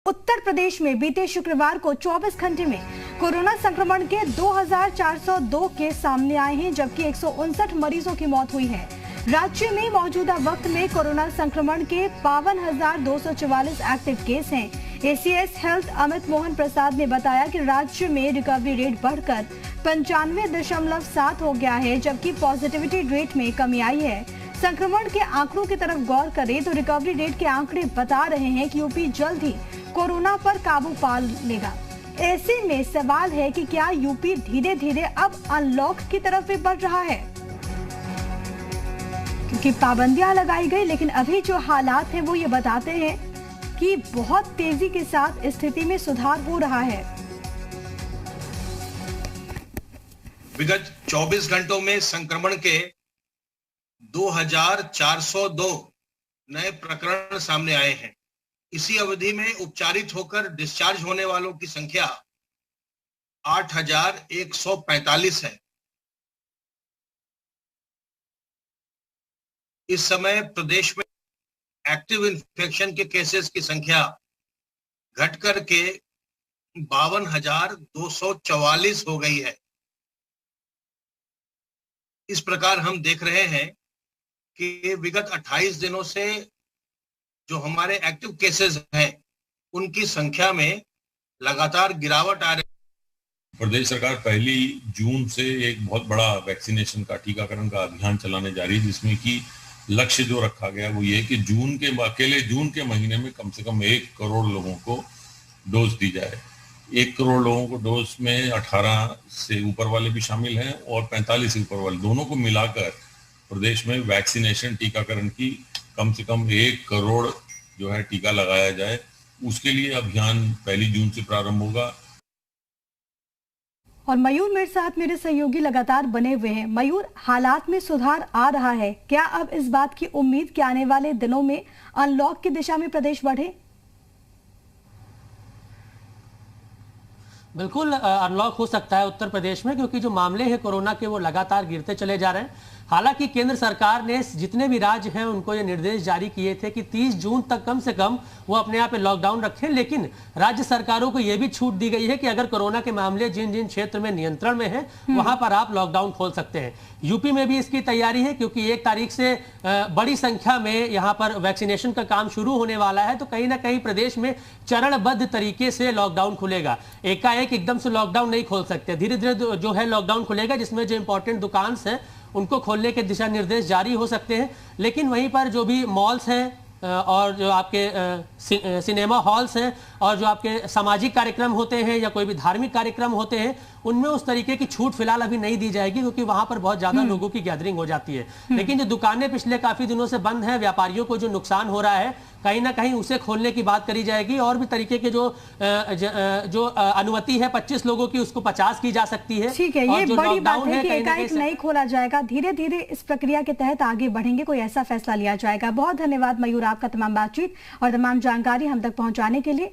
उत्तर प्रदेश में बीते शुक्रवार को 24 घंटे में कोरोना संक्रमण के 2402 केस सामने आए हैं, जबकि 159 मरीजों की मौत हुई है। राज्य में मौजूदा वक्त में कोरोना संक्रमण के 52,244 एक्टिव केस हैं। एसीएस हेल्थ अमित मोहन प्रसाद ने बताया कि राज्य में रिकवरी रेट बढ़कर 95.7 हो गया है, जबकि पॉजिटिविटी रेट में कमी आई है। संक्रमण के आंकड़ों की तरफ गौर करें तो रिकवरी रेट के आंकड़े बता रहे हैं कि यूपी जल्द ही कोरोना पर काबू पा लेगा। ऐसे में सवाल है कि क्या यूपी धीरे धीरे अब अनलॉक की तरफ भी बढ़ रहा है, क्योंकि पाबंदियां लगाई गई, लेकिन अभी जो हालात हैं वो ये बताते हैं कि बहुत तेजी के साथ स्थिति में सुधार हो रहा है। विगत 24 घंटों में संक्रमण के 2402 नए प्रकरण सामने आए हैं। इसी अवधि में उपचारित होकर डिस्चार्ज होने वालों की संख्या 8145 है। इस समय प्रदेश में एक्टिव इन्फेक्शन के केसेस की संख्या घटकर के 52,244 हो गई है। इस प्रकार हम देख रहे हैं कि विगत 28 दिनों से जो हमारे एक्टिव केसेस हैं उनकी संख्या में लगातार गिरावट आ रही है। प्रदेश सरकार 1 जून से एक बहुत बड़ा वैक्सीनेशन का टीकाकरण का अभियान चलाने जा रही है, जिसमें कि लक्ष्य जो रखा गया वो ये है कि अकेले जून के महीने में कम से कम 1 करोड़ लोगों को डोज दी जाए। 1 करोड़ लोगों को डोज में 18 से ऊपर वाले भी शामिल हैं और 45 से ऊपर वाले, दोनों को मिलाकर प्रदेश में वैक्सीनेशन टीकाकरण की कम से कम 1 करोड़ जो है टीका लगाया जाए। उसके लिए अभियान 1 जून से प्रारंभ होगा। और मयूर मेरे साथ मेरे सहयोगी लगातार बने हुए हैं। मयूर, हालात में सुधार आ रहा है, क्या अब इस बात की उम्मीद कि आने वाले दिनों में अनलॉक की दिशा में प्रदेश बढ़े? बिल्कुल अनलॉक हो सकता है उत्तर प्रदेश में, क्योंकि जो मामले हैं कोरोना के वो लगातार गिरते चले जा रहे हैं। हालांकि केंद्र सरकार ने जितने भी राज्य हैं उनको ये निर्देश जारी किए थे कि 30 जून तक कम से कम वो अपने यहाँ पे लॉकडाउन रखें, लेकिन राज्य सरकारों को ये भी छूट दी गई है कि अगर कोरोना के मामले जिन जिन क्षेत्र में नियंत्रण में है वहां पर आप लॉकडाउन खोल सकते हैं। यूपी में भी इसकी तैयारी है, क्योंकि 1 तारीख से बड़ी संख्या में यहाँ पर वैक्सीनेशन का काम शुरू होने वाला है। तो कहीं ना कहीं प्रदेश में चरणबद्ध तरीके से लॉकडाउन खुलेगा। एकाएक एकदम से लॉकडाउन नहीं खोल सकते, धीरे धीरे जो है लॉकडाउन खुलेगा, जिसमें जो इंपॉर्टेंट दुकान है उनको खोलने के दिशा निर्देश जारी हो सकते हैं। लेकिन वहीं पर जो भी मॉल्स हैं और जो आपके सिनेमा हॉल्स हैं और जो आपके सामाजिक कार्यक्रम होते हैं या कोई भी धार्मिक कार्यक्रम होते हैं, उनमें उस तरीके की छूट फिलहाल अभी नहीं दी जाएगी, क्योंकि वहां पर बहुत ज्यादा लोगों की गैदरिंग हो जाती है। लेकिन जो दुकानें पिछले काफी दिनों से बंद हैं, व्यापारियों को जो नुकसान हो रहा है, कहीं ना कहीं उसे खोलने की बात करी जाएगी। और भी तरीके के जो अनुमति है 25 लोगों की, उसको 50 की जा सकती है। ठीक है, ये बड़ी बात है कि एकाएक नहीं खोला जाएगा, धीरे धीरे इस प्रक्रिया के तहत आगे बढ़ेंगे, कोई ऐसा फैसला लिया जाएगा। बहुत धन्यवाद मयूर, आपका तमाम बातचीत और तमाम जानकारी हम तक पहुंचाने के लिए।